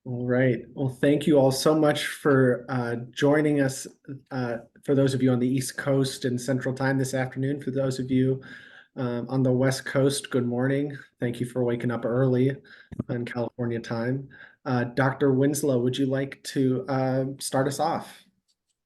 All right. Well, thank you all so much for joining us. For those of you on the East Coast and Central Time this afternoon, for those of you on the West Coast, good morning. Thank you for waking up early on California time. Dr. Winslow, would you like to start us off?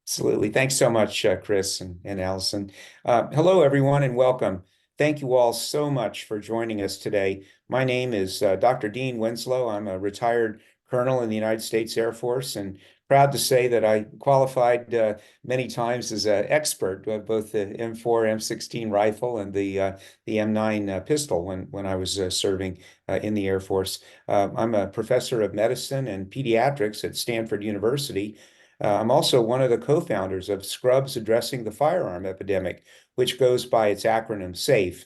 Absolutely. Thanks so much, Chris and Allison. Hello, everyone, and welcome. Thank you all so much for joining us today. My name is Dr. Dean Winslow. I'm a retired colonel in the United States Air Force and proud to say that I qualified many times as an expert of both the M4, M16 rifle and the M9 pistol when I was serving in the Air Force. I'm a professor of medicine and pediatrics at Stanford University. I'm also one of the co-founders of Scrubs Addressing the Firearm Epidemic, which goes by its acronym SAFE.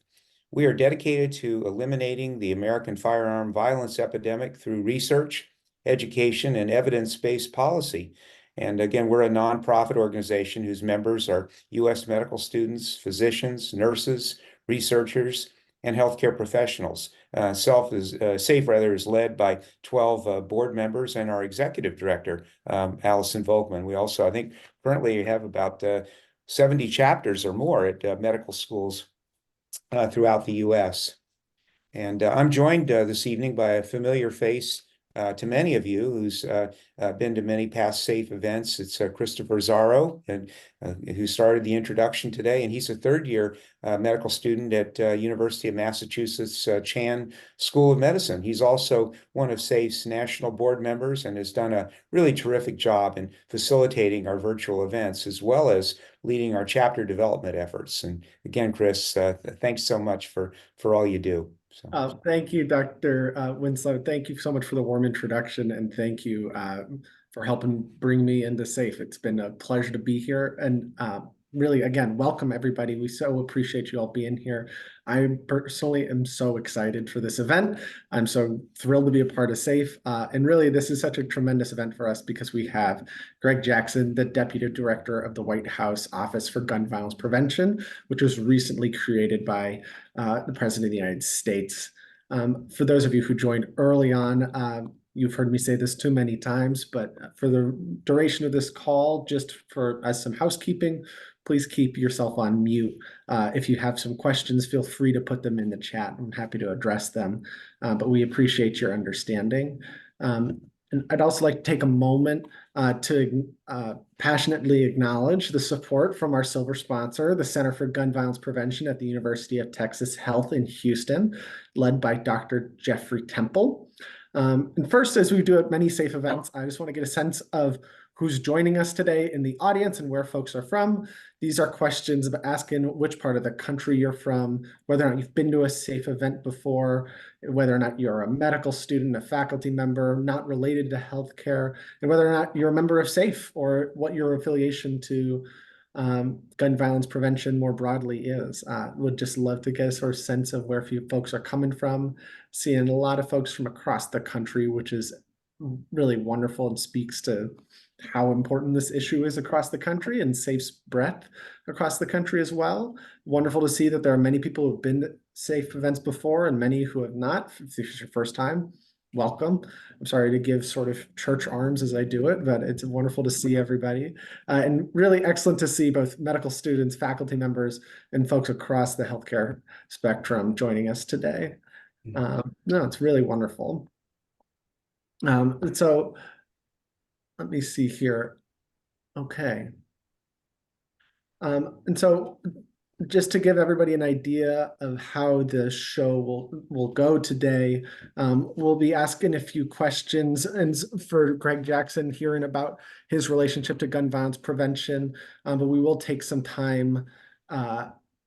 We are dedicated to eliminating the American firearm violence epidemic through research, education, and evidence-based policy. And again, we're a nonprofit organization whose members are U.S. medical students, physicians, nurses, researchers, and healthcare professionals. SAFE is led by 12 board members and our executive director, Allison Volkman. We also, I think, currently have about 70 chapters or more at medical schools throughout the U.S. And I'm joined this evening by a familiar face to many of you who's been to many past SAFE events. It's Christopher Zaro, and, who started the introduction today, and he's a third-year medical student at University of Massachusetts Chan School of Medicine. He's also one of SAFE's national board members and has done a really terrific job in facilitating our virtual events, as well as leading our chapter development efforts. And again, Chris, thanks so much for all you do. Thank you, Dr. Winslow. Thank you so much for the warm introduction, and thank you for helping bring me into SAFE. It's been a pleasure to be here, and really, again, welcome everybody. We so appreciate you all being here. I personally am so excited for this event. I'm so thrilled to be a part of SAFE, and really, this is such a tremendous event for us because we have Greg Jackson, the Deputy Director of the White House Office for Gun Violence Prevention, which was recently created by the President of the United States. For those of you who joined early on, you've heard me say this too many times, but for the duration of this call, just as some housekeeping, please keep yourself on mute. If you have some questions, feel free to put them in the chat. I'm happy to address them, but we appreciate your understanding. And I'd also like to take a moment to passionately acknowledge the support from our silver sponsor, the Center for Gun Violence Prevention at the University of Texas Health in Houston, led by Dr. Jeffrey Temple. And first, as we do at many SAFE events, I just want to get a sense of who's joining us today in the audience and where folks are from. These are questions of asking which part of the country you're from, whether or not you've been to a SAFE event before, whether or not you're a medical student, a faculty member, not related to healthcare, and whether or not you're a member of SAFE or what your affiliation to gun violence prevention more broadly is. Would just love to get a sort of sense of where folks are coming from. Seeing a lot of folks from across the country, which is really wonderful and speaks to how important this issue is across the country and SAFE's breadth across the country as well. Wonderful to see that there are many people who've been to SAFE events before and many who have not. If this is your first time, welcome. I'm sorry to give sort of church arms as I do it, but it's wonderful to see everybody. And really excellent to see both medical students, faculty members, and folks across the healthcare spectrum joining us today. No, it's really wonderful. So let me see here. Okay. And so just to give everybody an idea of how the show will go today, we'll be asking a few questions, and for Greg Jackson, hearing about his relationship to gun violence prevention, but we will take some time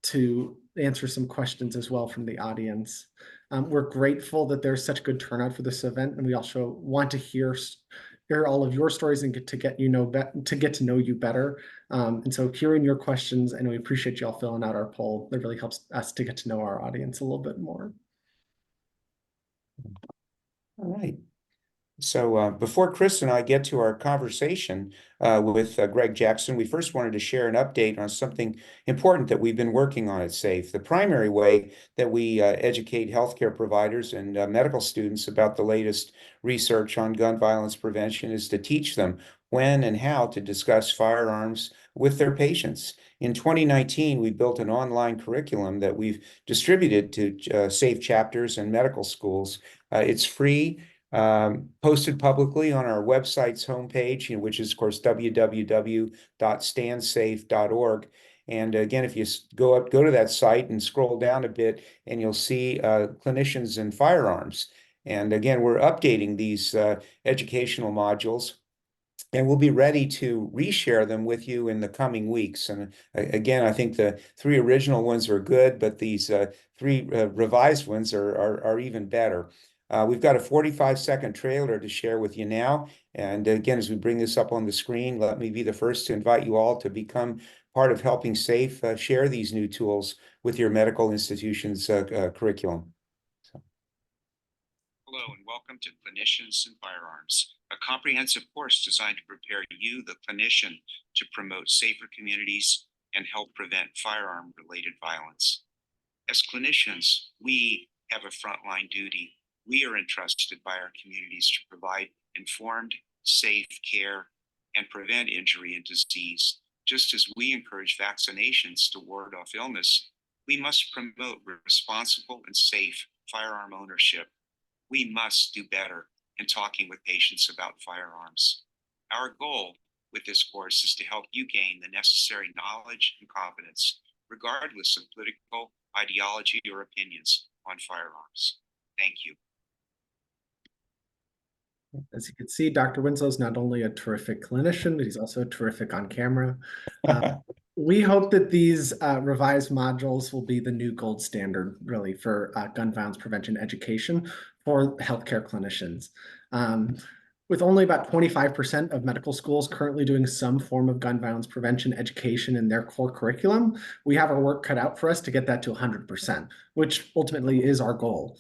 to answer some questions as well from the audience. We're grateful that there's such good turnout for this event, and we also want to hear all of your stories and get to know you better. And so hearing your questions, and we appreciate you all filling out our poll. That really helps us to get to know our audience a little bit more. All right. So before Chris and I get to our conversation with Greg Jackson, we first wanted to share an update on something important that we've been working on at SAFE. The primary way that we educate healthcare providers and medical students about the latest research on gun violence prevention is to teach them when and how to discuss firearms with their patients. In 2019, we built an online curriculum that we've distributed to SAFE chapters and medical schools. It's free, posted publicly on our website's homepage, which is, of course, www.standsafe.org. And again, if you go to that site and scroll down a bit, and you'll see clinicians and firearms. And again, we're updating these educational modules, and we'll be ready to reshare them with you in the coming weeks. And again, I think the 3 original ones are good, but these 3 revised ones are even better. We've got a 45-second trailer to share with you now. And again, as we bring this up on the screen, let me be the first to invite you all to become part of helping SAFE share these new tools with your medical institution's curriculum. Hello and welcome to Clinicians and Firearms, a comprehensive course designed to prepare you, the clinician, to promote safer communities and help prevent firearm-related violence. As clinicians, we have a frontline duty. We are entrusted by our communities to provide informed, safe care and prevent injury and disease. Just as we encourage vaccinations to ward off illness, we must promote responsible and safe firearm ownership. We must do better in talking with patients about firearms. Our goal with this course is to help you gain the necessary knowledge and confidence, regardless of political ideology or opinions on firearms. Thank you. As you can see, Dr. Winslow is not only a terrific clinician, but he's also terrific on camera. We hope that these revised modules will be the new gold standard, really, for gun violence prevention education for healthcare clinicians. With only about 25% of medical schools currently doing some form of gun violence prevention education in their core curriculum, we have our work cut out for us to get that to 100%, which ultimately is our goal.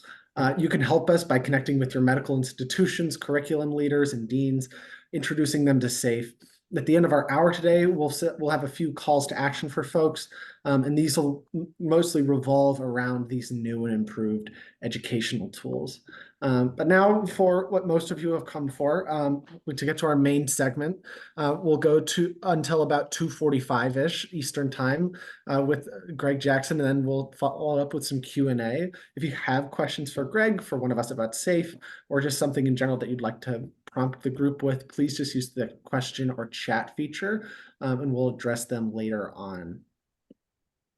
You can help us by connecting with your medical institutions, curriculum leaders, and deans, introducing them to SAFE. At the end of our hour today, we'll have a few calls to action for folks, and these will mostly revolve around these new and improved educational tools. But now for what most of you have come for, to get to our main segment, we'll go to until about 2:45-ish Eastern time with Greg Jackson, and then we'll follow up with some Q&A. If you have questions for Greg, for one of us about SAFE, or just something in general that you'd like to prompt the group with, please just use the question or chat feature, and we'll address them later on.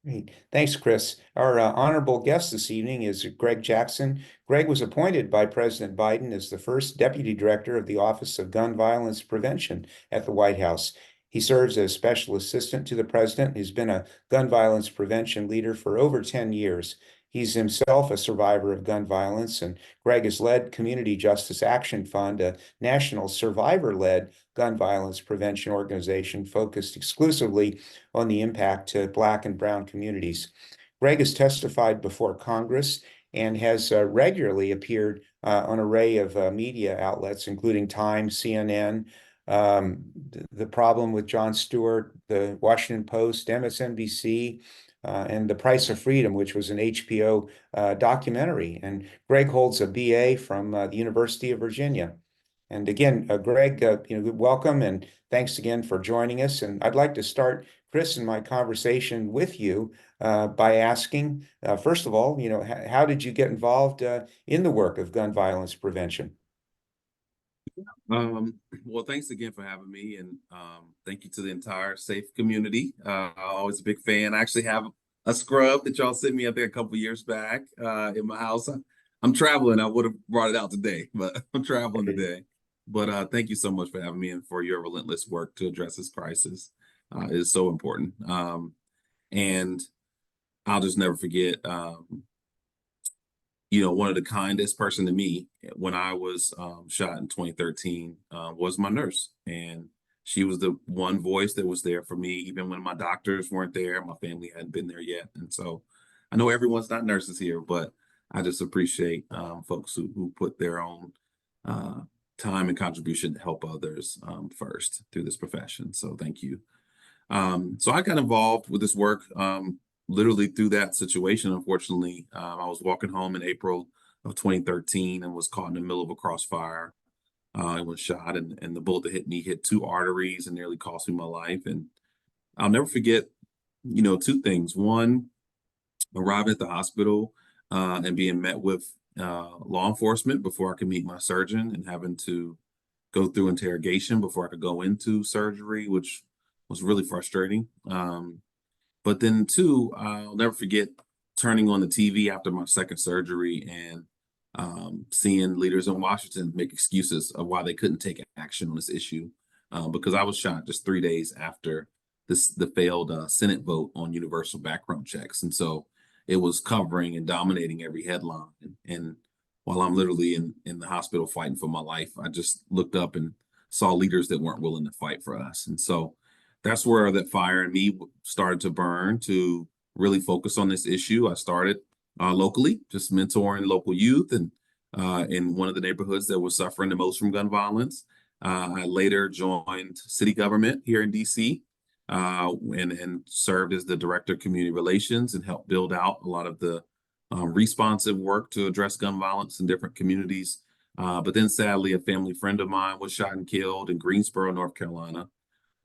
Great. Thanks, Chris. Our honorable guest this evening is Greg Jackson. Greg was appointed by President Biden as the first Deputy Director of the Office of Gun Violence Prevention at the White House. He serves as Special Assistant to the President. He's been a gun violence prevention leader for over 10 years. He's himself a survivor of gun violence, and Greg has led Community Justice Action Fund, a national survivor-led gun violence prevention organization focused exclusively on the impact to Black and Brown communities. Greg has testified before Congress and has regularly appeared on an array of media outlets, including Time, CNN, The Problem with Jon Stewart, the Washington Post, MSNBC, and The Price of Freedom, which was an HBO documentary. And Greg holds a BA from the University of Virginia. And again, Greg, welcome and thanks again for joining us. And I'd like to start, Chris, in my conversation with you by asking, first of all, how did you get involved in the work of gun violence prevention? Well, thanks again for having me, and thank you to the entire SAFE community. I'm always a big fan. I actually have a scrub that y'all sent me up there a couple years back in my house. I'm traveling. I would have brought it out today, but I'm traveling today. But thank you so much for having me and for your relentless work to address this crisis. It is so important. And I'll just never forget, one of the kindest person to me when I was shot in 2013 was my nurse. And she was the one voice that was there for me, even when my doctors weren't there, my family hadn't been there yet. And so I know everyone's not nurses here, but I just appreciate folks who put their own time and contribution to help others first through this profession. So thank you. So I got involved with this work literally through that situation. Unfortunately, I was walking home in April of 2013 and was caught in the middle of a crossfire. I was shot, and the bullet that hit me hit 2 arteries and nearly cost me my life. And I'll never forget, 2 things. One, arriving at the hospital and being met with law enforcement before I could meet my surgeon, and having to go through interrogation before I could go into surgery, which was really frustrating. But then 2, I'll never forget turning on the TV after my second surgery and seeing leaders in Washington make excuses of why they couldn't take action on this issue, because I was shot just 3 days after the failed Senate vote on universal background checks. And so it was covering and dominating every headline. And while I'm literally in the hospital fighting for my life, I just looked up and saw leaders that weren't willing to fight for us. And so that's where that fire in me started to burn to really focus on this issue. I started locally, just mentoring local youth, and in one of the neighborhoods that was suffering the most from gun violence. I later joined city government here in DC, and served as the director of community relations and helped build out a lot of the responsive work to address gun violence in different communities. But then sadly, a family friend of mine was shot and killed in Greensboro, North Carolina.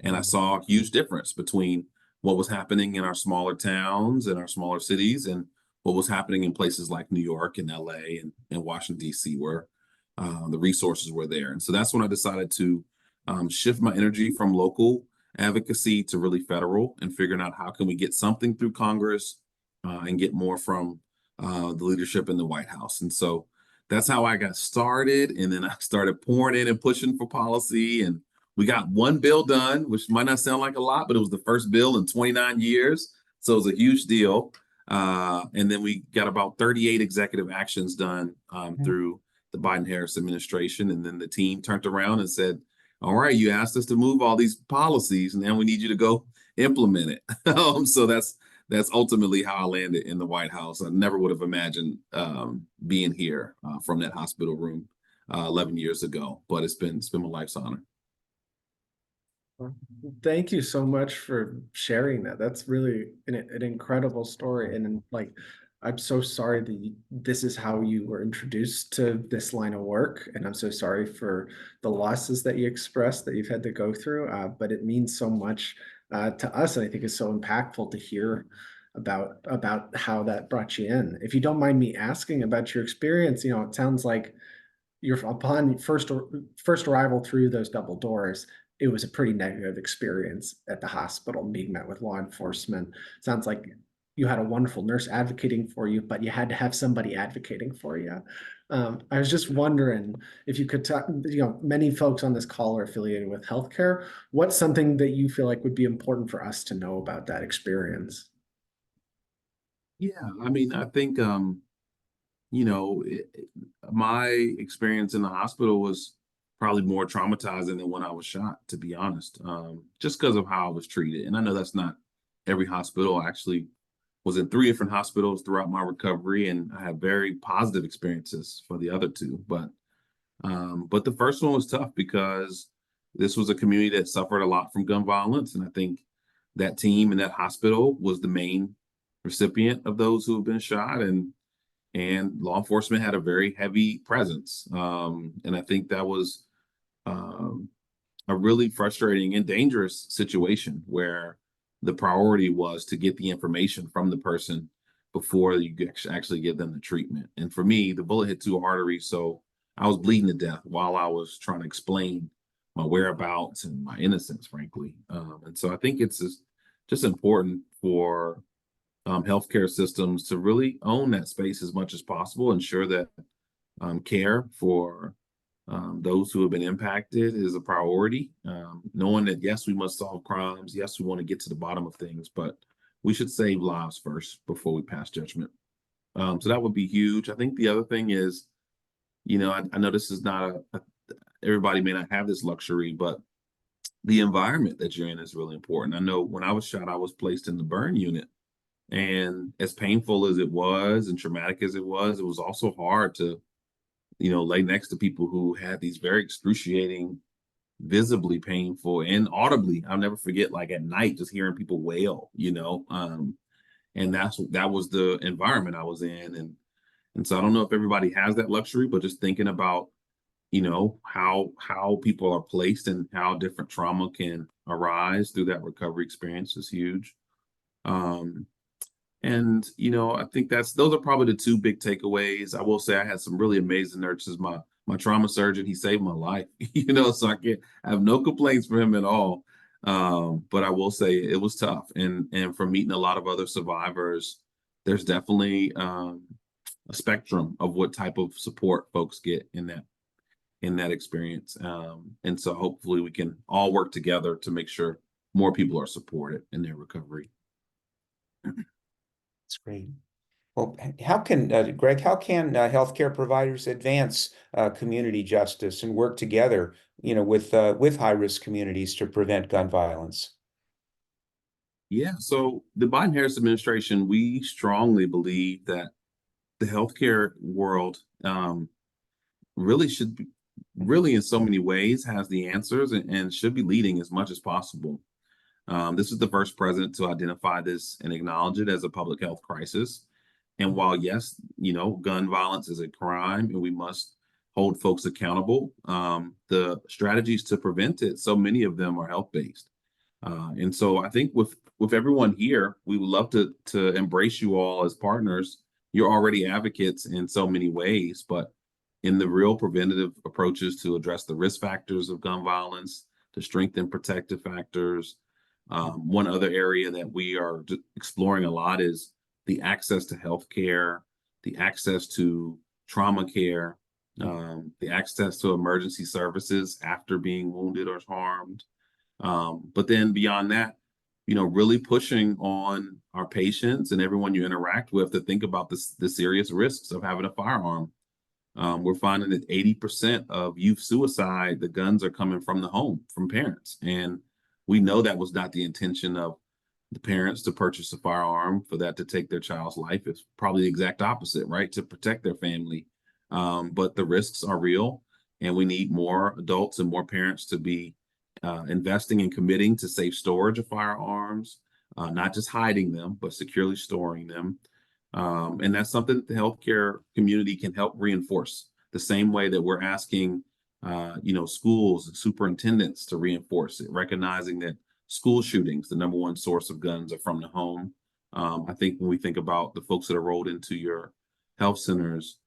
And I saw a huge difference between what was happening in our smaller towns and our smaller cities and what was happening in places like New York and LA and Washington, D.C., where the resources were there. And so that's when I decided to shift my energy from local advocacy to really federal, and figuring out how can we get something through Congress and get more from the leadership in the White House. And so that's how I got started. And then I started pouring in and pushing for policy. And we got one bill done, which might not sound like a lot, but it was the first bill in 29 years. So it was a huge deal. And then we got about 38 executive actions done through the Biden-Harris administration. And then the team turned around and said, all right, you asked us to move all these policies, and now we need you to go implement it. So that's ultimately how I landed in the White House. I never would have imagined being here from that hospital room 11 years ago, but it's been my life's honor. Thank you so much for sharing that. That's really an incredible story. And like, I'm so sorry that this is how you were introduced to this line of work. And I'm so sorry for the losses that you expressed that you've had to go through. But it means so much to us. And I think it's so impactful to hear about how that brought you in. If you don't mind me asking about your experience, it sounds like you're upon first arrival through those double doors. It was a pretty negative experience at the hospital, being met with law enforcement. Sounds like you had a wonderful nurse advocating for you, but you had to have somebody advocating for you. I was just wondering if you could talk, many folks on this call are affiliated with healthcare. What's something that you feel like would be important for us to know about that experience? Yeah, I mean, I think, my experience in the hospital was probably more traumatizing than when I was shot, to be honest, just because of how I was treated. And I know that's not every hospital. I actually was in 3 different hospitals throughout my recovery, and I had very positive experiences for the other 2. But the first one was tough because this was a community that suffered a lot from gun violence. And I think that team in that hospital was the main recipient of those who have been shot. And law enforcement had a very heavy presence. And I think that was a really frustrating and dangerous situation where the priority was to get the information from the person before you actually give them the treatment. And for me, the bullet hit 2 arteries, so I was bleeding to death while I was trying to explain my whereabouts and my innocence, frankly. And so I think it's just important for healthcare systems to really own that space as much as possible, ensure that care for those who have been impacted is a priority, knowing that, yes, we must solve crimes. Yes, we want to get to the bottom of things, but we should save lives first before we pass judgment. So that would be huge. I think the other thing is, I know this is not everybody may not have this luxury, but the environment that you're in is really important. I know when I was shot, I was placed in the burn unit. And as painful as it was and traumatic as it was also hard to lay next to people who had these very excruciating, visibly painful and audibly. I'll never forget, like at night, just hearing people wail, and that was the environment I was in. And so I don't know if everybody has that luxury, but just thinking about, how people are placed and how different trauma can arise through that recovery experience is huge. Um, and I think those are probably the two big takeaways. I will say I had some really amazing nurses. My trauma surgeon, he saved my life, so I have no complaints for him at all. But I will say it was tough. And from meeting a lot of other survivors, there's definitely a spectrum of what type of support folks get in that experience. And so hopefully we can all work together to make sure more people are supported in their recovery. That's great. Well, Greg, how can healthcare providers advance community justice and work together, with high-risk communities to prevent gun violence? Yeah, so the Biden-Harris administration, we strongly believe that the healthcare world really should be, really in so many ways has the answers and should be leading as much as possible. This is the first president to identify this and acknowledge it as a public health crisis. And while, yes, gun violence is a crime and we must hold folks accountable, the strategies to prevent it, so many of them are health-based. And so I think with everyone here, we would love to embrace you all as partners. You're already advocates in so many ways, but in the real preventative approaches to address the risk factors of gun violence, to strengthen protective factors. One other area that we are exploring a lot is the access to healthcare, the access to trauma care, the access to emergency services after being wounded or harmed. But then beyond that, really pushing on our patients and everyone you interact with to think about the serious risks of having a firearm. We're finding that 80% of youth suicide, the guns are coming from the home, from parents. And we know that was not the intention of the parents to purchase a firearm for that to take their child's life. It's probably the exact opposite, right? To protect their family. But the risks are real, and we need more adults and more parents to be investing and committing to safe storage of firearms, not just hiding them, but securely storing them. And that's something that the healthcare community can help reinforce the same way that we're asking, schools and superintendents to reinforce it, recognizing that school shootings, the number one source of guns, are from the home. I think when we think about the folks that are rolled into your health centers,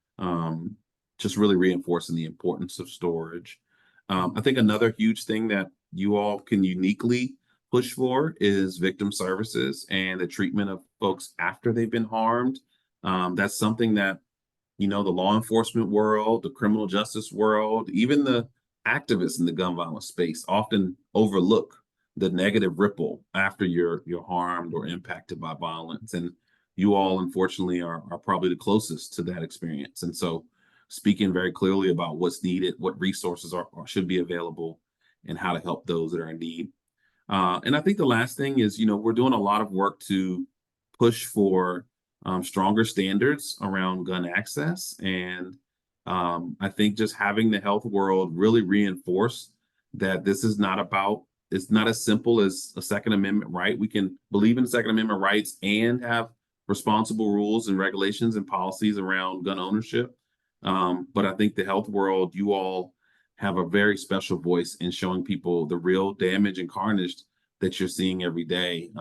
just really reinforcing the importance of storage. I think another huge thing that you all can uniquely push for is victim services and the treatment of folks after they've been harmed. That's something that, the law enforcement world, the criminal justice world, even the activists in the gun violence space often overlook the negative ripple after you're harmed or impacted by violence. And you all, unfortunately, are probably the closest to that experience. And so speaking very clearly about what's needed, what resources should be available, and how to help those that are in need. And I think the last thing is, we're doing a lot of work to push for stronger standards around gun access. And I think just having the health world really reinforce that this is not about, it's not as simple as a Second Amendment right. We can believe in Second Amendment rights and have responsible rules and regulations and policies around gun ownership. But I think the health world, you all have a very special voice in showing people the real damage and carnage that you're seeing every day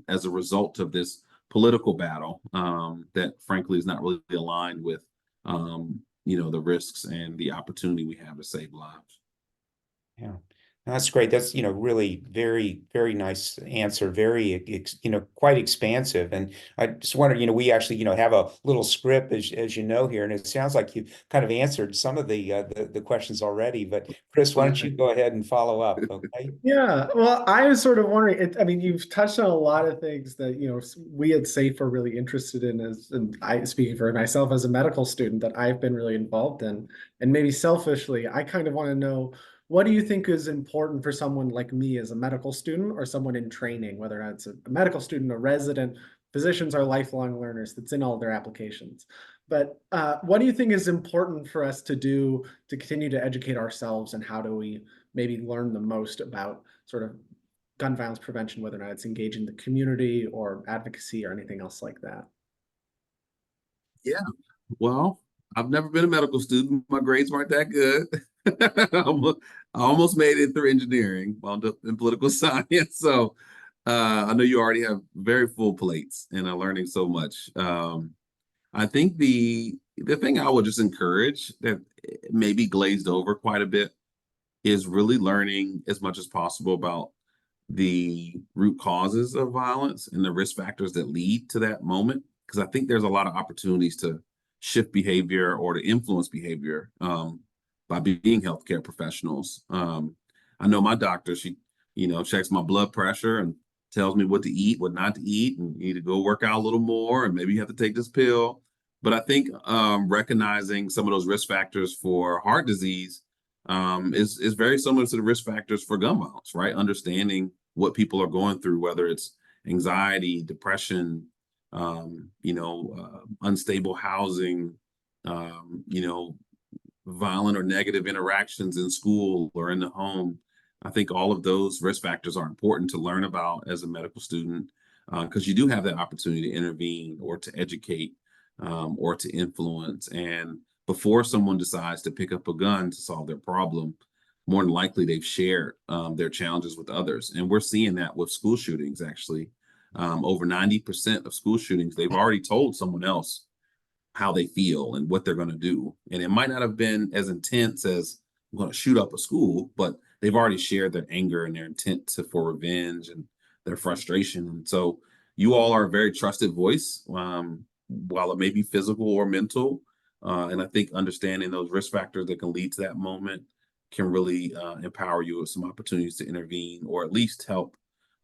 as a result of this political battle that frankly is not really aligned with, the risks and the opportunity we have to save lives. Yeah. That's great. That's, really very, very nice answer. Very, quite expansive. And I just wondered, we actually, have a little script as you know here, and it sounds like you kind of answered some of the questions already. But Chris, why don't you go ahead and follow up? Okay. Yeah, well, I was sort of wondering, I mean, you've touched on a lot of things that, we at SAFE are really interested in and I, speaking for myself as a medical student, that I've been really involved in. And maybe selfishly, I kind of want to know, what do you think is important for someone like me as a medical student or someone in training, whether that's a medical student, a resident? Physicians are lifelong learners. That's in all their applications. But what do you think is important for us to do to continue to educate ourselves, and how do we maybe learn the most about sort of gun violence prevention, whether or not it's engaging the community or advocacy or anything else like that? Yeah. Well, I've never been a medical student. My grades weren't that good. I almost made it through engineering, wound up in political science. So I know you already have very full plates and are learning so much. I think the thing I would just encourage that maybe glazed over quite a bit is really learning as much as possible about the root causes of violence and the risk factors that lead to that moment. Because I think there's a lot of opportunities to shift behavior or to influence behavior by being healthcare professionals. I know my doctor, she, checks my blood pressure and tells me what to eat, what not to eat, and you need to go work out a little more, and maybe you have to take this pill. But I think recognizing some of those risk factors for heart disease is very similar to the risk factors for gun violence, right? Understanding what people are going through, whether it's anxiety, depression, unstable housing, violent or negative interactions in school or in the home. I think all of those risk factors are important to learn about as a medical student because you do have that opportunity to intervene or to educate or to influence. And before someone decides to pick up a gun to solve their problem, more than likely they've shared their challenges with others. And we're seeing that with school shootings, actually. Over 90% of school shootings, they've already told someone else how they feel and what they're going to do. And it might not have been as intense as I'm going to shoot up a school, but they've already shared their anger and their intent for revenge and their frustration. And so you all are a very trusted voice, while it may be physical or mental. And I think understanding those risk factors that can lead to that moment can really empower you with some opportunities to intervene or at least help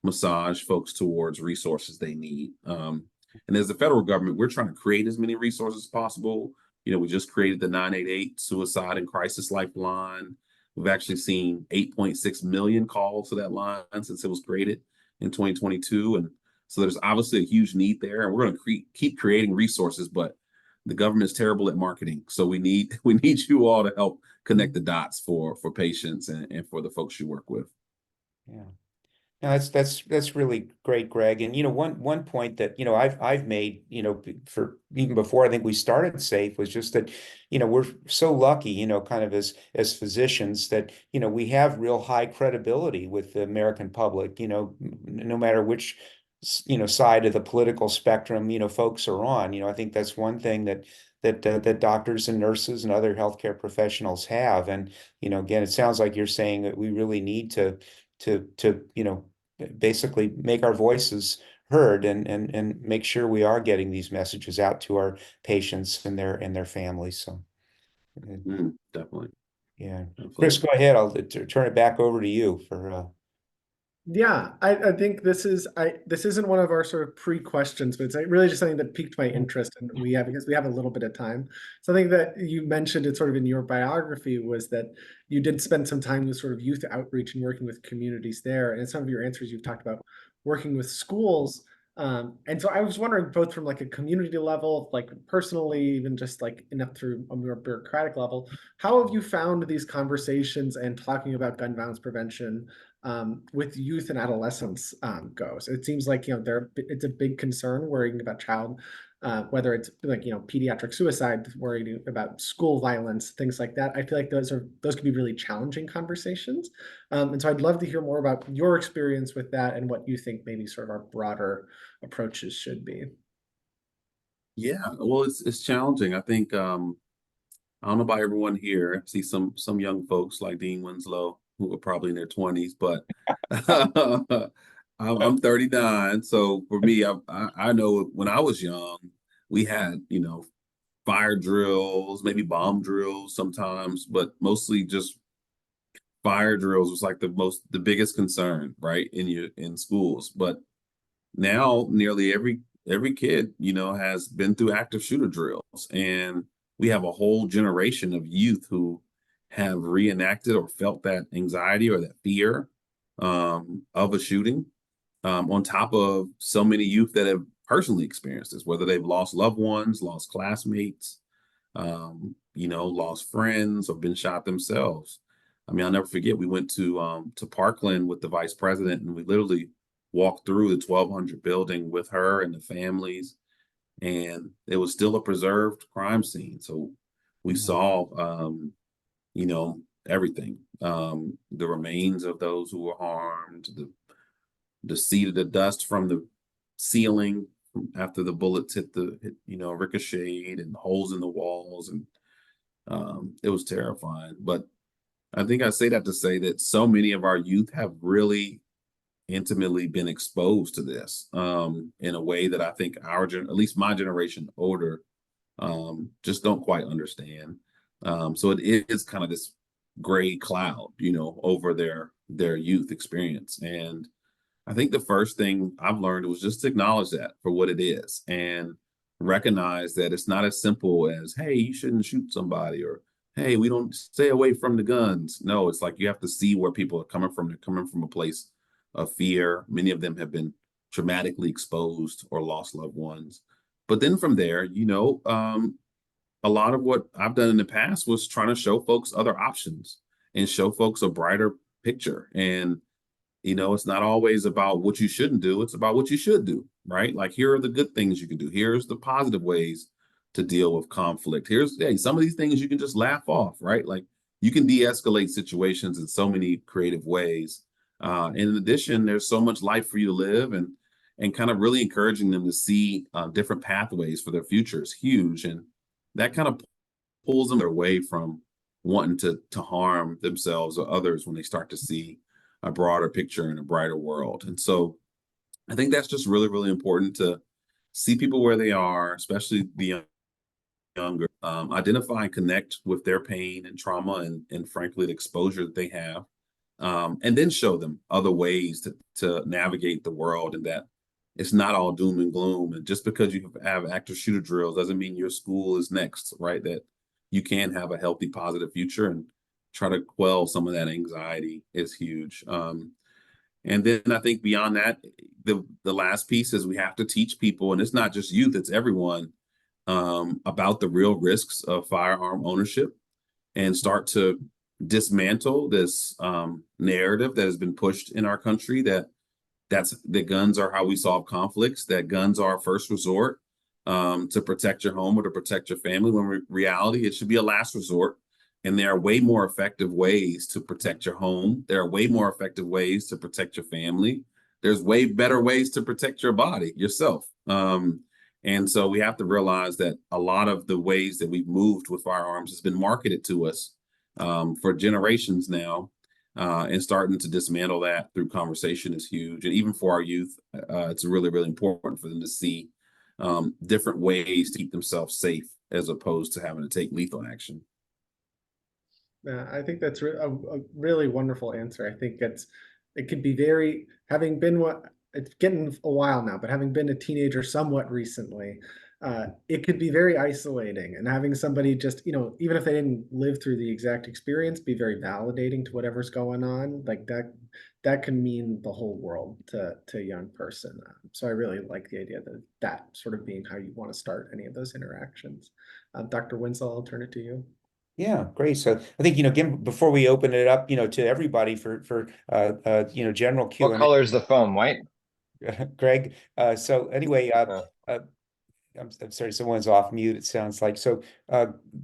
massage folks towards resources they need. And as the federal government, we're trying to create as many resources as possible. We just created the 988 Suicide and Crisis Lifeline. We've actually seen 8.6 million calls to that line since it was created in 2022. And so there's obviously a huge need there. And we're going to keep creating resources, but the government is terrible at marketing. So we need you all to help connect the dots for patients and for the folks you work with. Yeah. No, that's really great, Greg. And one point that I've made for even before I think we started SAFE was just that we're so lucky kind of as physicians that we have real high credibility with the American public, no matter which side of the political spectrum folks are on. I think that's one thing that doctors and nurses and other healthcare professionals have. And again, it sounds like you're saying that we really need to basically make our voices heard and make sure we are getting these messages out to our patients and their families. So Definitely. Yeah. Definitely. Chris, go ahead. I'll turn it back over to you for Yeah, I think this isn't one of our sort of pre-questions, but it's really just something that piqued my interest, and because we have a little bit of time. Something that you mentioned it sort of in your biography was that you did spend some time with sort of youth outreach and working with communities there. And in some of your answers, you've talked about working with schools. And so I was wondering, both from like a community level, like personally, even just like enough through a more bureaucratic level, how have you found these conversations and talking about gun violence prevention with youth and adolescents goes? It seems like it's a big concern worrying about child, whether it's like pediatric suicide, worrying about school violence, things like that. I feel like those could be really challenging conversations, and so I'd love to hear more about your experience with that and what you think maybe sort of our broader approaches should be. Yeah, well, it's challenging. I think I don't know about everyone here. I see some young folks like Dean Winslow who are probably in their 20s, but I'm 39. So for me, I know when I was young, we had fire drills, maybe bomb drills sometimes, but mostly just fire drills was like the biggest concern, right, in schools. But now nearly every kid has been through active shooter drills, and we have a whole generation of youth who have reenacted or felt that anxiety or that fear of a shooting, on top of so many youth that have personally experienced this, whether they've lost loved ones, lost classmates, lost friends, or been shot themselves. I mean, I'll never forget, we went to Parkland with the vice president, and we literally walked through the 1200 building with her and the families, and it was still a preserved crime scene. So we saw, everything, the remains of those who were harmed, the seed of the dust from the ceiling after the bullets hit ricocheted, and holes in the walls, and it was terrifying. But I think I say that to say that so many of our youth have really intimately been exposed to this in a way that I think at least my generation older, just don't quite understand. So it is kind of this gray cloud, over their youth experience. And I think the first thing I've learned was just to acknowledge that for what it is, and recognize that it's not as simple as, hey, you shouldn't shoot somebody, or hey, we don't stay away from the guns. No, it's like you have to see where people are coming from. They're coming from a place of fear. Many of them have been traumatically exposed or lost loved ones. But then from there, a lot of what I've done in the past was trying to show folks other options and show folks a brighter picture. And, it's not always about what you shouldn't do. It's about what you should do, right? Like, here are the good things you can do. Here's the positive ways to deal with conflict. Some of these things you can just laugh off, right? Like, you can de-escalate situations in so many creative ways. And in addition, there's so much life for you to live, and kind of really encouraging them to see different pathways for their future is huge. And that kind of pulls them away from wanting to harm themselves or others when they start to see a broader picture and a brighter world. And so I think that's just really, really important, to see people where they are, especially the younger, identify and connect with their pain and trauma and frankly, the exposure that they have. And then show them other ways to navigate the world, and that it's not all doom and gloom. And just because you have active shooter drills doesn't mean your school is next, right? That you can have a healthy, positive future, and try to quell some of that anxiety is huge. And then I think beyond that, the last piece is we have to teach people, and it's not just youth, it's everyone, about the real risks of firearm ownership, and start to dismantle this narrative that has been pushed in our country that guns are how we solve conflicts, that guns are our first resort to protect your home or to protect your family, when reality, it should be a last resort. And there are way more effective ways to protect your home. There are way more effective ways to protect your family. There's way better ways to protect your body, yourself. And so we have to realize that a lot of the ways that we've moved with firearms has been marketed to us for generations now, and starting to dismantle that through conversation is huge. And even for our youth, it's really, really important for them to see different ways to keep themselves safe, as opposed to having to take lethal action. I think that's a really wonderful answer. I think it could be it's getting a while now, but having been a teenager somewhat recently, it could be very isolating, and having somebody just, even if they didn't live through the exact experience, be very validating to whatever's going on. Like that can mean the whole world to a young person. So I really like the idea that sort of being how you want to start any of those interactions. Dr. Winslow, I'll turn it to you. Yeah, great. So I think, again, before we open it up, to everybody for general Q&A. What color is the foam? White? Greg. So anyway, I'm sorry, someone's off mute, it sounds like. So,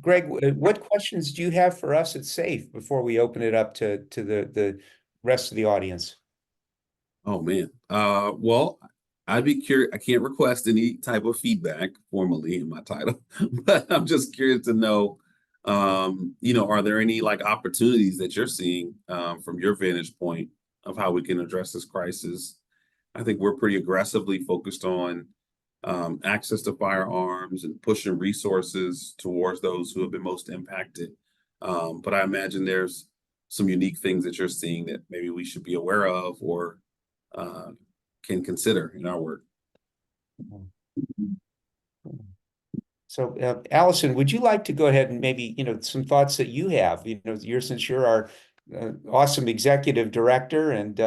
Greg, what questions do you have for us at SAFE before we open it up to the rest of the audience? Oh, man. Well, I'd be curious. I can't request any type of feedback formally in my title, but I'm just curious to know, are there any opportunities that you're seeing from your vantage point of how we can address this crisis? I think we're pretty aggressively focused on access to firearms and pushing resources towards those who have been most impacted. But I imagine there's some unique things that you're seeing that maybe we should be aware of or can consider in our work. So, Allison, would you like to go ahead and maybe, some thoughts that you have, since you're our awesome executive director and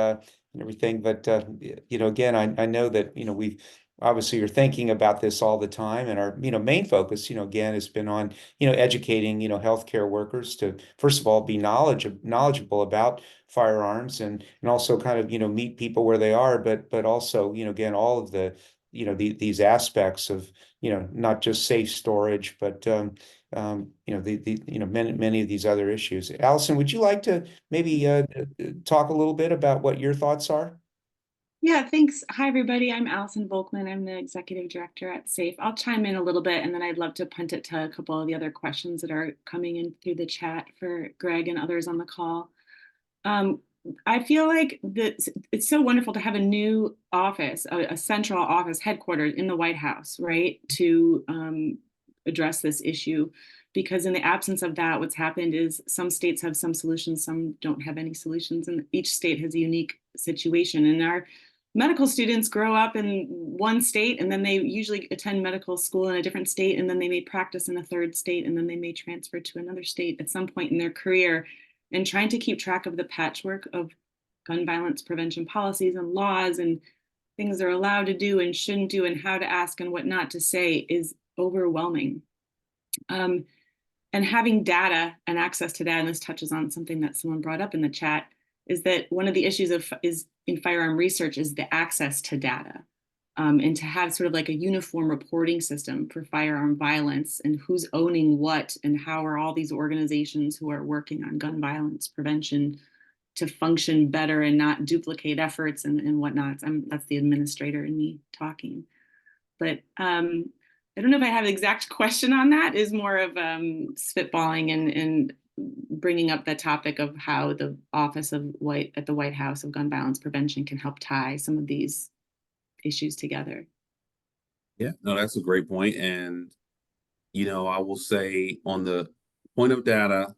everything, but, again, I know that, we've obviously are thinking about this all the time, and our, main focus, again, has been on, educating, healthcare workers to, first of all, be knowledgeable about firearms, and also kind of, meet people where they are, but also, again, all of the, these aspects of, not just safe storage, but many of these other issues. Allison, would you like to maybe talk a little bit about what your thoughts are? Yeah, thanks. Hi, everybody. I'm Allison Volkman. I'm the executive director at SAFE. I'll chime in a little bit, and then I'd love to punt it to a couple of the other questions that are coming in through the chat for Greg and others on the call. I feel like it's so wonderful to have a new office, a central office headquarters in the White House, right, to address this issue. Because in the absence of that, what's happened is some states have some solutions, some don't have any solutions, and each state has a unique situation. And our medical students grow up in one state, and then they usually attend medical school in a different state, and then they may practice in a third state, and then they may transfer to another state at some point in their career. And trying to keep track of the patchwork of gun violence prevention policies and laws and things they're allowed to do and shouldn't do and how to ask and what not to say is overwhelming. And having data and access to that, and this touches on something that someone brought up in the chat, is that one of the issues is in firearm research is the access to data. And to have sort of like a uniform reporting system for firearm violence and who's owning what and how are all these organizations who are working on gun violence prevention to function better and not duplicate efforts and whatnot. That's the administrator in me talking. But I don't know if I have an exact question on that. Is more of spitballing and bringing up the topic of how the Office of at the White House of Gun Violence Prevention can help tie some of these issues together. Yeah, no, that's a great point. And, I will say on the point of data,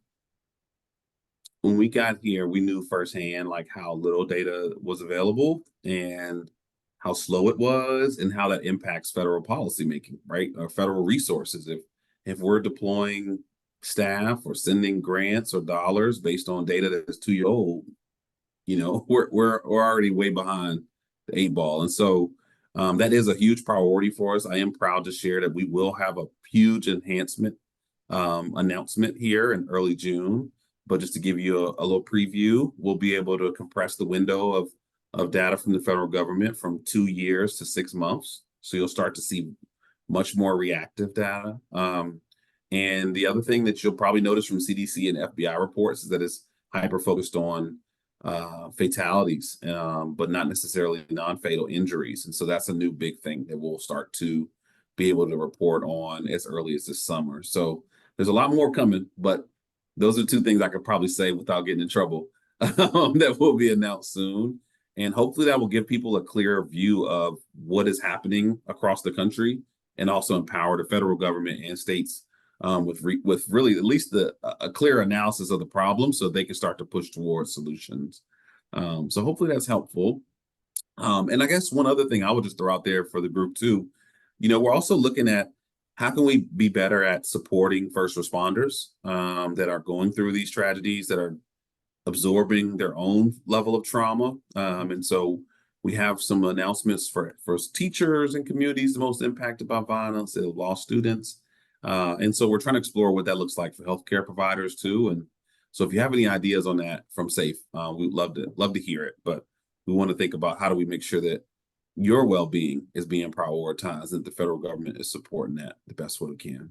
when we got here, we knew firsthand like how little data was available and how slow it was and how that impacts federal policymaking, right? Or federal resources. If we're deploying staff or sending grants or dollars based on data that is 2 years old, we're already way behind the 8 ball. And so that is a huge priority for us. I am proud to share that we will have a huge enhancement announcement here in early June. But just to give you a little preview, we'll be able to compress the window of data from the federal government from 2 years to 6 months. So you'll start to see much more reactive data. And the other thing that you'll probably notice from CDC and FBI reports is that it's hyper-focused on fatalities, but not necessarily non-fatal injuries. And so that's a new big thing that we'll start to be able to report on as early as this summer. So there's a lot more coming, but those are 2 things I could probably say without getting in trouble that will be announced soon. And hopefully that will give people a clearer view of what is happening across the country and also empower the federal government and states with really at least a clear analysis of the problem so they can start to push towards solutions. So hopefully that's helpful. And I guess one other thing I would just throw out there for the group too, we're also looking at how can we be better at supporting first responders that are going through these tragedies, that are absorbing their own level of trauma. And so we have some announcements for teachers and communities the most impacted by violence, law students. And so we're trying to explore what that looks like for healthcare providers too. And so if you have any ideas on that from SAFE, we'd love to hear it. But we want to think about how do we make sure that your well-being is being prioritized and the federal government is supporting that the best way we can.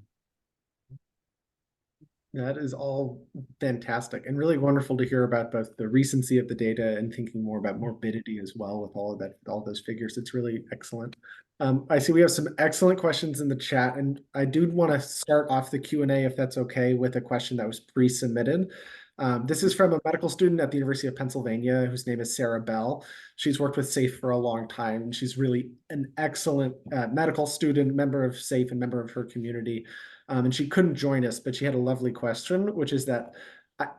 That is all fantastic and really wonderful to hear about both the recency of the data and thinking more about morbidity as well with all of that, all those figures. It's really excellent. I see we have some excellent questions in the chat, and I do want to start off the Q&A, if that's okay, with a question that was pre-submitted. This is from a medical student at the University of Pennsylvania whose name is Sarah Bell. She's worked with SAFE for a long time, and she's really an excellent medical student, member of SAFE and member of her community. And she couldn't join us, but she had a lovely question, which is that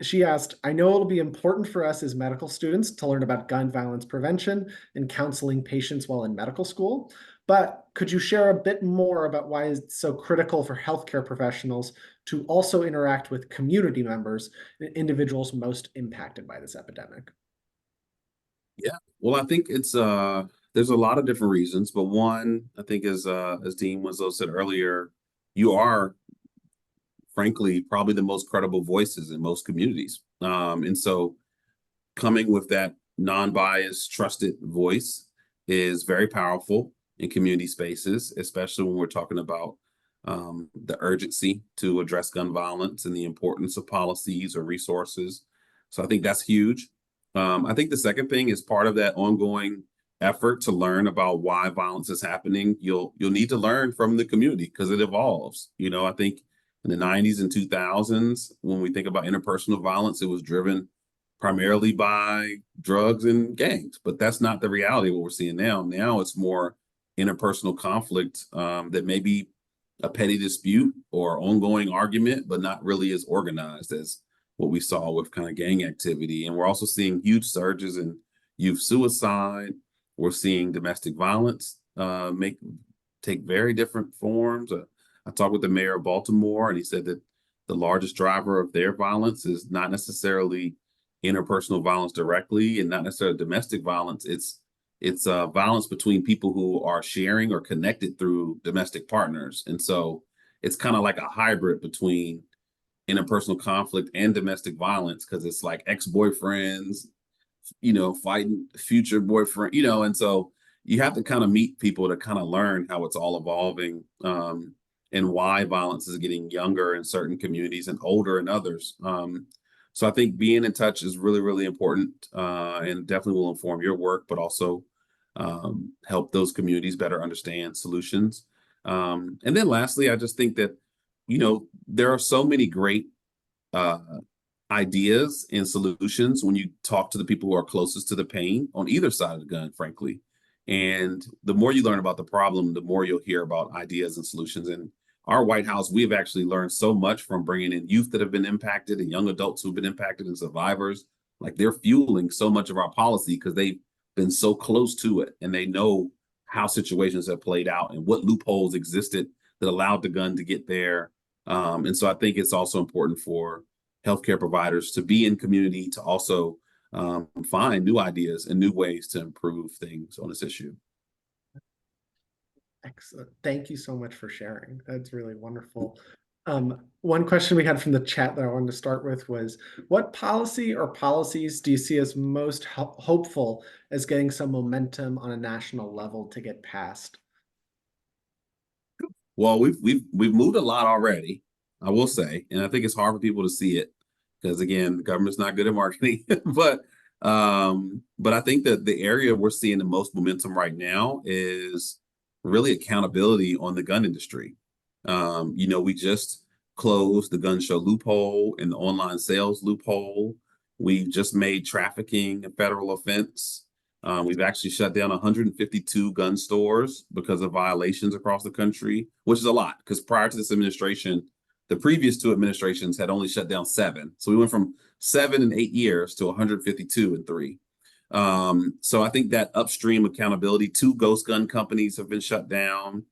she asked, I know it'll be important for us as medical students to learn about gun violence prevention and counseling patients while in medical school, but could you share a bit more about why it's so critical for healthcare professionals to also interact with community members and individuals most impacted by this epidemic? Yeah, well, I think it's There's a lot of different reasons, but one, I think, as Dean Winslow said earlier, you are frankly probably the most credible voices in most communities. And so coming with that non-biased, trusted voice is very powerful in community spaces, especially when we're talking about the urgency to address gun violence and the importance of policies or resources. So I think that's huge. I think the second thing is part of that ongoing effort to learn about why violence is happening. You'll need to learn from the community because it evolves. You know, I think in the 90s and 2000s, when we think about interpersonal violence, it was driven primarily by drugs and gangs, but that's not the reality of what we're seeing now. Now it's more interpersonal conflict that may be a petty dispute or ongoing argument, but not really as organized as what we saw with kind of gang activity. And we're also seeing huge surges in youth suicide. We're seeing domestic violence take very different forms. I talked with the mayor of Baltimore, and he said that the largest driver of their violence is not necessarily interpersonal violence directly and not necessarily domestic violence. It's violence between people who are sharing or connected through domestic partners. And so it's kind of like a hybrid between interpersonal conflict and domestic violence, because it's like ex-boyfriends, you know, fighting future boyfriend, you know, and so you have to kind of meet people to kind of learn how it's all evolving and why violence is getting younger in certain communities and older in others. So I think being in touch is really, really important and definitely will inform your work, but also help those communities better understand solutions. And then lastly, I just think that, you know, there are so many great ideas and solutions when you talk to the people who are closest to the pain on either side of the gun, frankly. And the more you learn about the problem, the more you'll hear about ideas and solutions. And our White House, we've actually learned so much from bringing in youth that have been impacted and young adults who've been impacted and survivors. Like, they're fueling so much of our policy because they've been so close to it and they know how situations have played out and what loopholes existed that allowed the gun to get there. And so I think it's also important for healthcare providers to be in community to also find new ideas and new ways to improve things on this issue. Excellent. Thank you so much for sharing. That's really wonderful. One question we had from the chat that I wanted to start with was, what policy or policies do you see as most hopeful as getting some momentum on a national level to get passed? Well, we've moved a lot already, I will say, and I think it's hard for people to see it because, again, the government's not good at marketing. but I think that the area we're seeing the most momentum right now is really accountability on the gun industry. You know, we just closed the gun show loophole and the online sales loophole. We just made trafficking a federal offense. We've actually shut down 152 gun stores because of violations across the country, which is a lot because prior to this administration, the previous two administrations had only shut down 7. So we went from 7 in 8 years to 152 in 3. So I think that upstream accountability, 2 ghost gun companies have been shut down.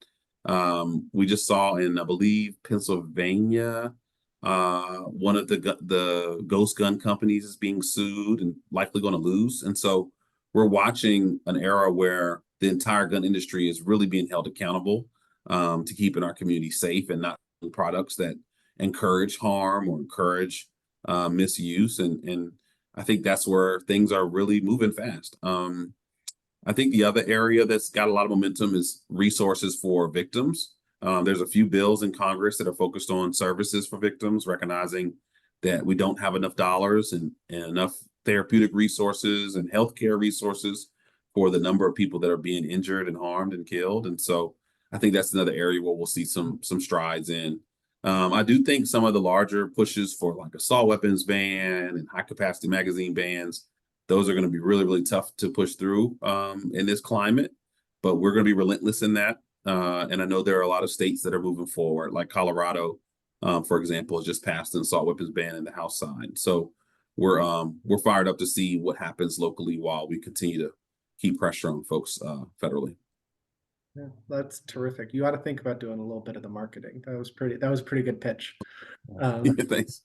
We just saw in, I believe, Pennsylvania, one of the ghost gun companies is being sued and likely going to lose. And so we're watching an era where the entire gun industry is really being held accountable to keeping our community safe and not products that encourage harm or encourage misuse. And I think that's where things are really moving fast. I think the other area that's got a lot of momentum is resources for victims. There's a few bills in Congress that are focused on services for victims, recognizing that we don't have enough dollars and enough therapeutic resources and healthcare resources for the number of people that are being injured and harmed and killed. And so I think that's another area where we'll see some strides in. I do think some of the larger pushes for like assault weapons ban and high capacity magazine bans, those are going to be really, really tough to push through in this climate, but we're going to be relentless in that. And I know there are a lot of states that are moving forward, like Colorado, for example, has just passed an assault weapons ban in the House side. So we're fired up to see what happens locally while we continue to keep pressure on folks federally. Yeah, that's terrific. You ought to think about doing a little bit of the marketing. That was a pretty good pitch. Thanks.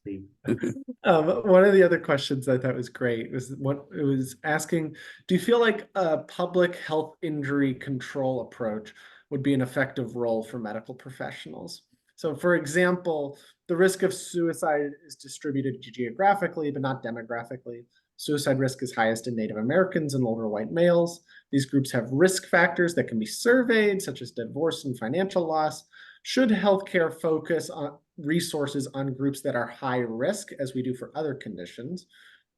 One of the other questions I thought was great was what it was asking, do you feel like a public health injury control approach would be an effective role for medical professionals? So for example, the risk of suicide is distributed geographically, but not demographically. Suicide risk is highest in Native Americans and older white males. These groups have risk factors that can be surveyed, such as divorce and financial loss. Should healthcare focus on resources on groups that are high risk, as we do for other conditions?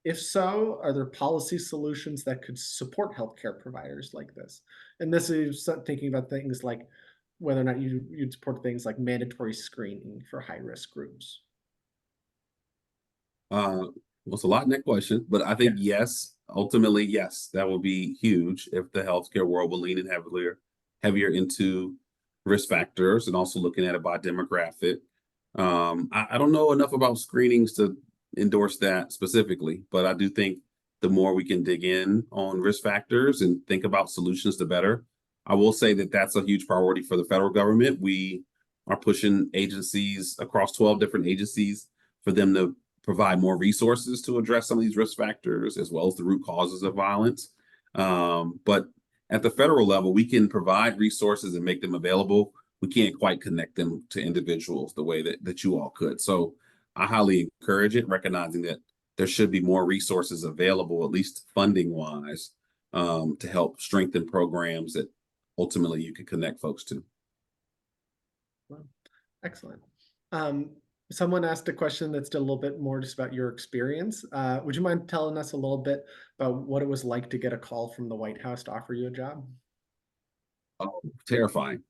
If so, are there policy solutions that could support healthcare providers like this? And this is thinking about things like whether or not you'd support things like mandatory screening for high-risk groups. Well, it's a lot in that question, but I think yes, ultimately, yes, that would be huge if the healthcare world will lean in heavier into risk factors and also looking at it by demographic. I don't know enough about screenings to endorse that specifically, but I do think the more we can dig in on risk factors and think about solutions, the better. I will say that that's a huge priority for the federal government. We are pushing agencies across 12 different agencies for them to provide more resources to address some of these risk factors as well as the root causes of violence. But at the federal level, we can provide resources and make them available. We can't quite connect them to individuals the way that you all could. So I highly encourage it, recognizing that there should be more resources available, at least funding wise, to help strengthen programs that ultimately you can connect folks to. Well, excellent. Someone asked a question that's still a little bit more just about your experience. Would you mind telling us a little bit about what it was like to get a call from the White House to offer you a job? Oh, terrifying.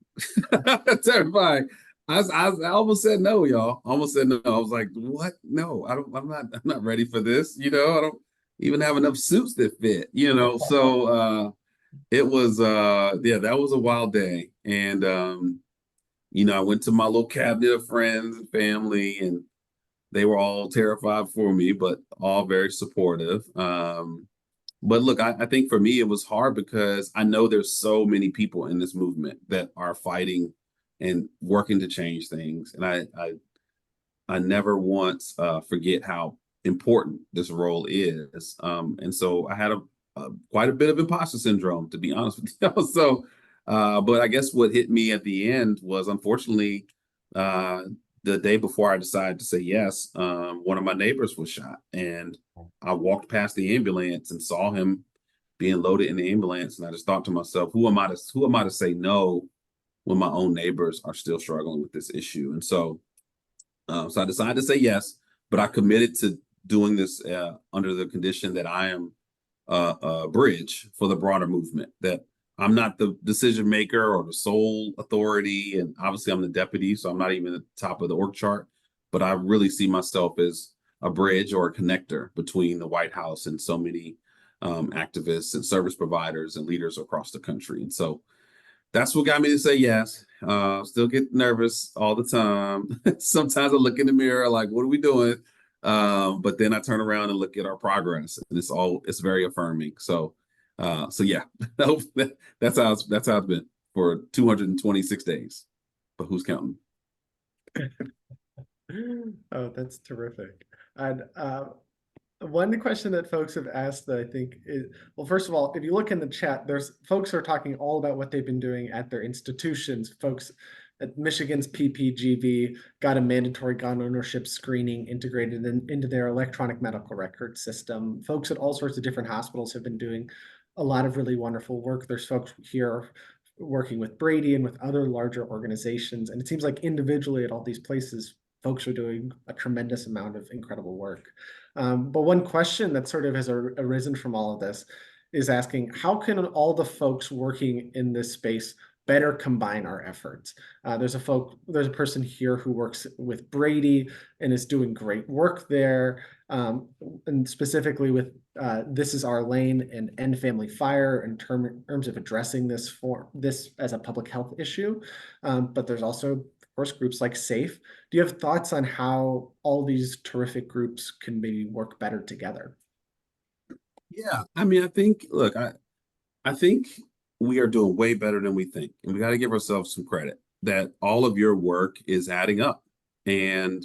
Terrifying. I almost said no, y'all. Almost said no. I was like, what? No, I'm not ready for this. I don't even have enough suits that fit, So it was that was a wild day. And I went to my little cabinet of friends and family, and they were all terrified for me, but all very supportive. But look, I think for me, it was hard because I know there's so many people in this movement that are fighting and working to change things. And I never once forget how important this role is. And so I had quite a bit of imposter syndrome, to be honest with you. So, but I guess what hit me at the end was, unfortunately, the day before I decided to say yes, one of my neighbors was shot, and I walked past the ambulance and saw him being loaded in the ambulance, and I just thought to myself, who am I to say no when my own neighbors are still struggling with this issue? And so I decided to say yes, but I committed to doing this under the condition that I am a bridge for the broader movement, that I'm not the decision maker or the sole authority. And obviously I'm the deputy, so I'm not even at the top of the org chart, but I really see myself as a bridge or a connector between the White House and so many activists and service providers and leaders across the country. And so that's what got me to say yes. Still get nervous all the time. Sometimes I look in the mirror like, what are we doing? But then I turn around and look at our progress, and it's very affirming. So yeah, that's how it's been for 226 days. But who's counting? Oh, that's terrific. And one question that folks have asked that I think is, well, first of all, if you look in the chat, there's folks who are talking all about what they've been doing at their institutions. Folks at Michigan's PPGV got a mandatory gun ownership screening integrated into their electronic medical record system. Folks at all sorts of different hospitals have been doing a lot of really wonderful work. There's folks here working with Brady and with other larger organizations. And it seems like individually at all these places, folks are doing a tremendous amount of incredible work. But one question that sort of has arisen from all of this is asking, how can all the folks working in this space better combine our efforts? There's a person here who works with Brady and is doing great work there, and specifically with This Is Our Lane and End Family Fire in terms of addressing this as a public health issue. But there's also, of course, groups like SAFE. Do you have thoughts on how all these terrific groups can maybe work better together? Yeah, I mean, I think we are doing way better than we think. And we got to give ourselves some credit that all of your work is adding up. And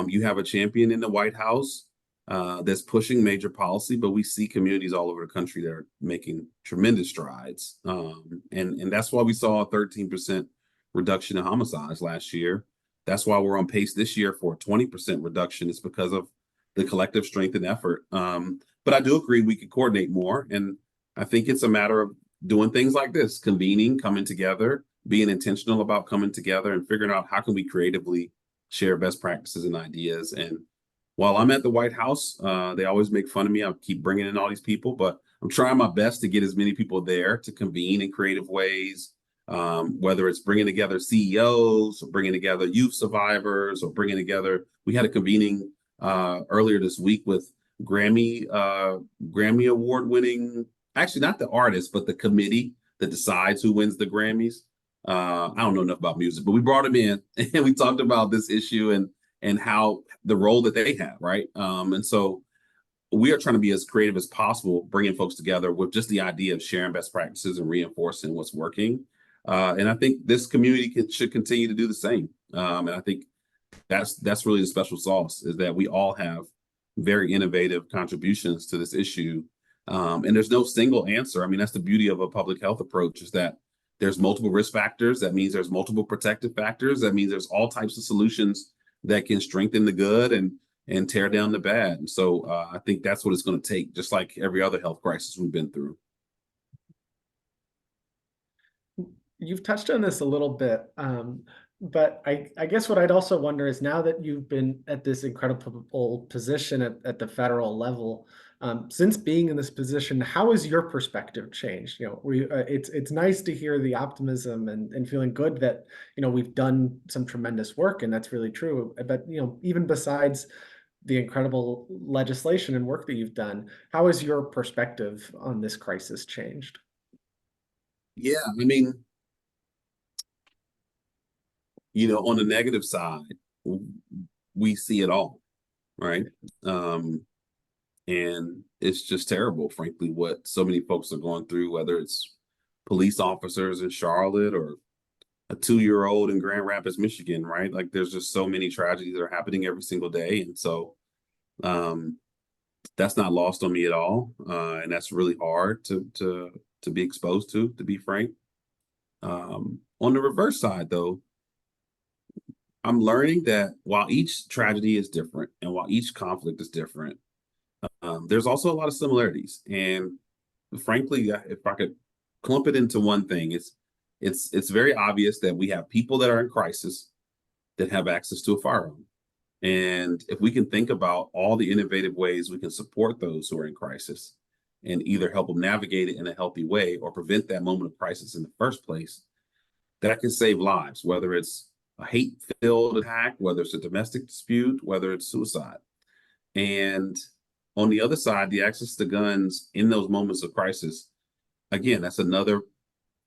you have a champion in the White House that's pushing major policy, but we see communities all over the country that are making tremendous strides. And that's why we saw a 13% reduction in homicides last year. That's why we're on pace this year for a 20% reduction. It's because of the collective strength and effort. But I do agree we could coordinate more. And I think it's a matter of doing things like this, convening, coming together, being intentional about coming together and figuring out how can we creatively share best practices and ideas. And while I'm at the White House, they always make fun of me. I'll keep bringing in all these people, but I'm trying my best to get as many people there to convene in creative ways, whether it's bringing together CEOs or bringing together youth survivors or bringing together. We had a convening earlier this week with Grammy award winning, actually not the artist, but the committee that decides who wins the Grammys. I don't know enough about music, but we brought them in and we talked about this issue and how the role that they have, right? And so we are trying to be as creative as possible, bringing folks together with just the idea of sharing best practices and reinforcing what's working. And I think this community should continue to do the same. And I think that's really the special sauce, is that we all have very innovative contributions to this issue. And there's no single answer. I mean, that's the beauty of a public health approach, is that there's multiple risk factors. That means there's multiple protective factors. That means there's all types of solutions that can strengthen the good and tear down the bad. And so I think that's what it's going to take, just like every other health crisis we've been through. You've touched on this a little bit, but I guess what I'd also wonder is, now that you've been at this incredible position at the federal level, since being in this position, how has your perspective changed? You know, it's nice to hear the optimism and feeling good that, you know, we've done some tremendous work, and that's really true. But, you know, even besides the incredible legislation and work that you've done, how has your perspective on this crisis changed? Yeah, I mean, you know, on the negative side, we see it all, right? And it's just terrible, frankly, what so many folks are going through, whether it's police officers in Charlotte or a 2-year-old in Grand Rapids, Michigan, right? Like, there's just so many tragedies that are happening every single day. And so that's not lost on me at all. And that's really hard to be exposed to be frank. On the reverse side, though, I'm learning that while each tragedy is different and while each conflict is different, there's also a lot of similarities. And frankly, if I could clump it into one thing, it's very obvious that we have people that are in crisis that have access to a firearm. And if we can think about all the innovative ways we can support those who are in crisis and either help them navigate it in a healthy way or prevent that moment of crisis in the first place, that can save lives, whether it's a hate-filled attack, whether it's a domestic dispute, whether it's suicide. And on the other side, the access to guns in those moments of crisis, again, that's another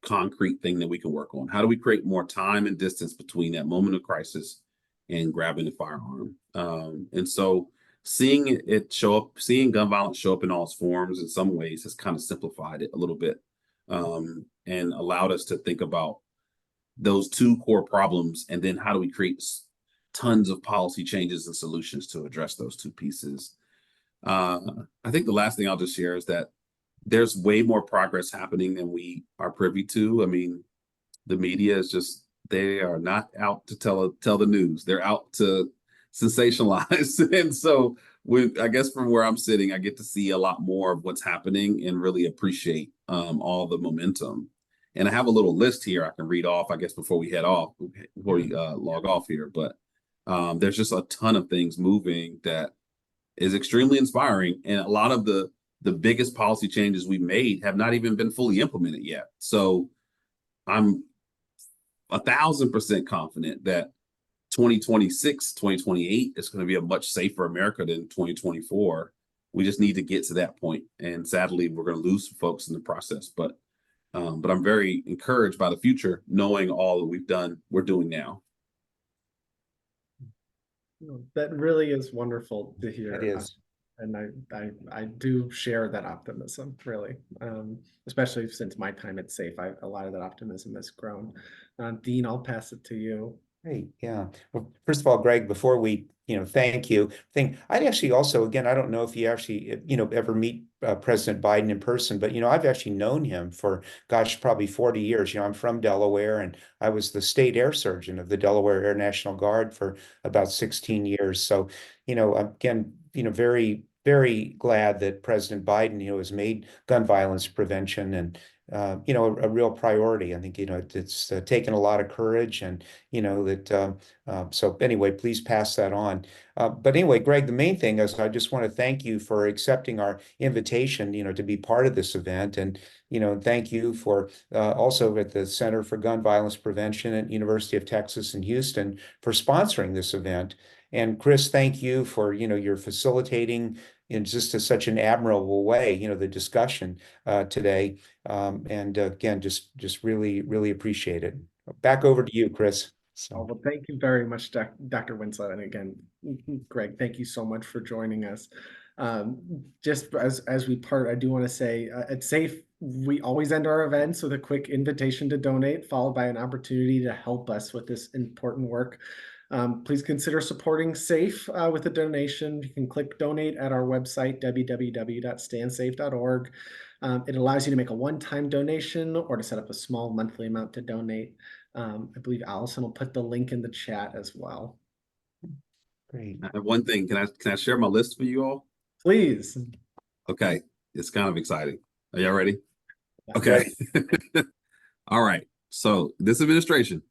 concrete thing that we can work on. How do we create more time and distance between that moment of crisis and grabbing the firearm? And so seeing it show up, seeing gun violence show up in all its forms in some ways has kind of simplified it a little bit, and allowed us to think about those two core problems, and then how do we create tons of policy changes and solutions to address those two pieces. I think the last thing I'll just share is that there's way more progress happening than we are privy to. I mean, the media is just, they are not out to tell the news. They're out to sensationalize. And so I guess from where I'm sitting, I get to see a lot more of what's happening and really appreciate all the momentum. And I have a little list here I can read off, I guess, before we log off here. But there's just a ton of things moving that is extremely inspiring. And a lot of the biggest policy changes we made have not even been fully implemented yet. So I'm 1,000% confident that 2026, 2028 is going to be a much safer America than 2024. We just need to get to that point. And sadly, we're going to lose some folks in the process. But I'm very encouraged by the future, knowing all that we're doing now. That really is wonderful to hear. It is. And I do share that optimism, really, especially since my time at SAFE. A lot of that optimism has grown. Dean, I'll pass it to you. Great, yeah. Well, first of all, Greg, before we, thank you. I'd actually also, again, I don't know if you actually, ever meet President Biden in person, but, I've actually known him for, gosh, probably 40 years. I'm from Delaware, and I was the state air surgeon of the Delaware Air National Guard for about 16 years. So, again, very, very glad that President Biden, has made gun violence prevention and, a real priority. I think, it's taken a lot of courage and, so anyway, please pass that on. But anyway, Greg, the main thing is I just want to thank you for accepting our invitation, to be part of this event. And, thank you for also at the Center for Gun Violence Prevention at University of Texas in Houston for sponsoring this event. And Chris, thank you for, your facilitating in just such an admirable way, the discussion today. And again, just really, really appreciate it. Back over to you, Chris. Oh, well, thank you very much, Dr. Winslow. And again, Greg, thank you so much for joining us. Just as we part, I do want to say at SAFE, we always end our events with a quick invitation to donate, followed by an opportunity to help us with this important work. Please consider supporting SAFE with a donation. You can click donate at our website, www.standsafe.org. It allows you to make a one-time donation or to set up a small monthly amount to donate. I believe Allison will put the link in the chat as well. Great. I have one thing. Can I share my list for you all? Please. Okay. It's kind of exciting. Are y'all ready? Okay. All right. So this administration,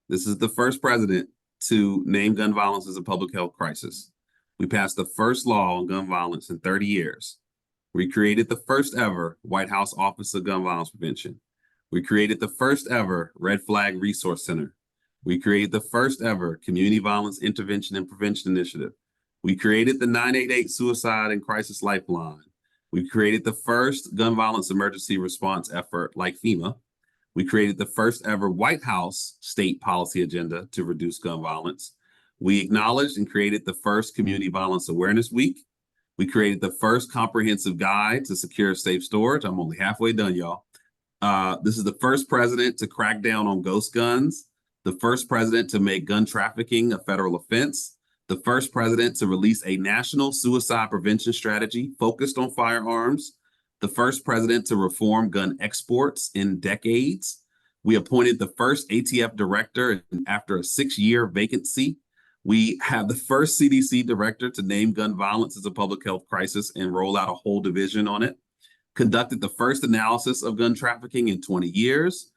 this is the first president to name gun violence as a public health crisis. We passed the first law on gun violence in 30 years. We created the first ever White House Office of Gun Violence Prevention. We created the first ever Red Flag Resource Center. We created the first ever Community Violence Intervention and Prevention Initiative. We created the 988 Suicide and Crisis Lifeline. We created the first gun violence emergency response effort like FEMA. We created the first ever White House state policy agenda to reduce gun violence. We acknowledged and created the first Community Violence Awareness Week. We created the first comprehensive guide to secure safe storage. I'm only halfway done, y'all. This is the first president to crack down on ghost guns, the first president to make gun trafficking a federal offense, the first president to release a national suicide prevention strategy focused on firearms, the first president to reform gun exports in decades. We appointed the first ATF director after a 6-year vacancy. We have the first CDC director to name gun violence as a public health crisis and roll out a whole division on it. Conducted the first analysis of gun trafficking in 20 years.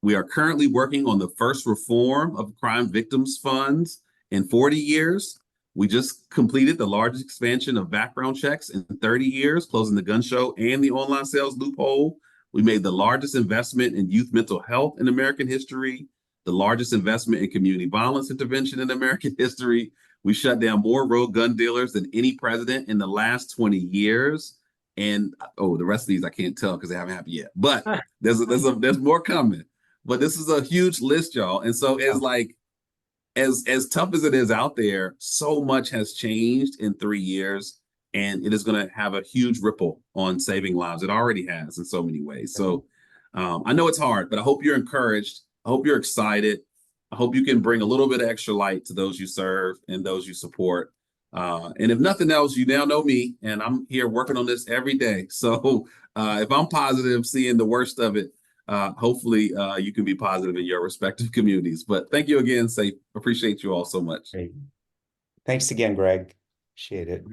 We are currently working on the first reform of crime victims funds in 40 years. We just completed the largest expansion of background checks in 30 years, closing the gun show and the online sales loophole. We made the largest investment in youth mental health in American history, the largest investment in community violence intervention in American history. We shut down more rogue gun dealers than any president in the last 20 years. And the rest of these I can't tell because they haven't happened yet. But there's more coming. But this is a huge list, y'all. And so it's like, as tough as it is out there, so much has changed in 3 years, and it is going to have a huge ripple on saving lives. It already has in so many ways. So I know it's hard, but I hope you're encouraged. I hope you're excited. I hope you can bring a little bit of extra light to those you serve and those you support. And if nothing else, you now know me, and I'm here working on this every day. So if I'm positive, seeing the worst of it, hopefully you can be positive in your respective communities. But thank you again, Safe. Appreciate you all so much. Great. Thanks again, Greg. Appreciate it.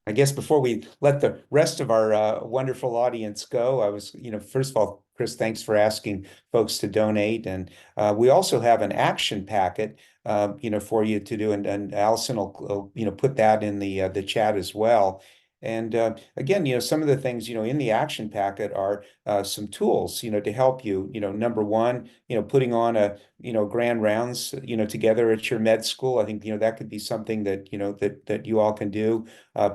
I guess before we let the rest of our wonderful audience go, I was, first of all, Chris, thanks for asking folks to donate. And we also have an action packet, for you to do. And Allison will, put that in the chat as well. And again, some of the things, in the action packet are some tools, to help you, number one, putting on a, grand rounds, together at your med school. I think, that could be something that, that you all can do.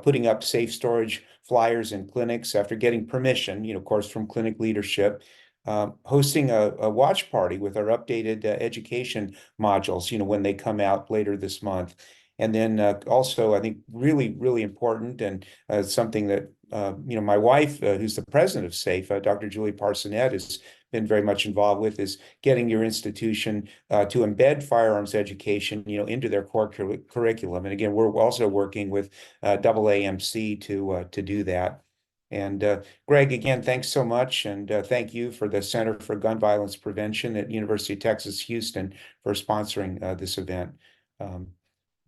Putting up safe storage flyers in clinics after getting permission, of course, from clinic leadership. Hosting a watch party with our updated education modules, when they come out later this month. And then also, I think really, really important and something that my wife, who's the president of SAFE, Dr. Julie Parsonette, has been very much involved with, is getting your institution to embed firearms education, into their core curriculum. And again, we're also working with AAMC to do that. And Greg, again, thanks so much, and thank you for the Center for Gun Violence Prevention at University of Texas, Houston, for sponsoring this event.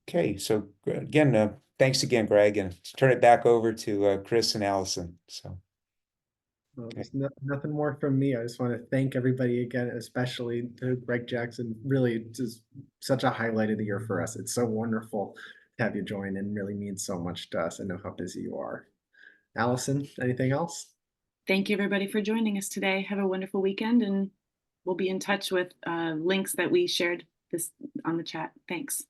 Okay, so again, thanks again, Greg, and turn it back over to Chris and Allison. So. Well, Okay. there's nothing more from me. I just want to thank everybody again, especially to Greg Jackson. Really, just such a highlight of the year for us. It's so wonderful to have you join, and really means so much to us. I know how busy you are. Allison, anything else? Thank you, everybody, for joining us today. Have a wonderful weekend, and we'll be in touch with links that we shared this on the chat. Thanks.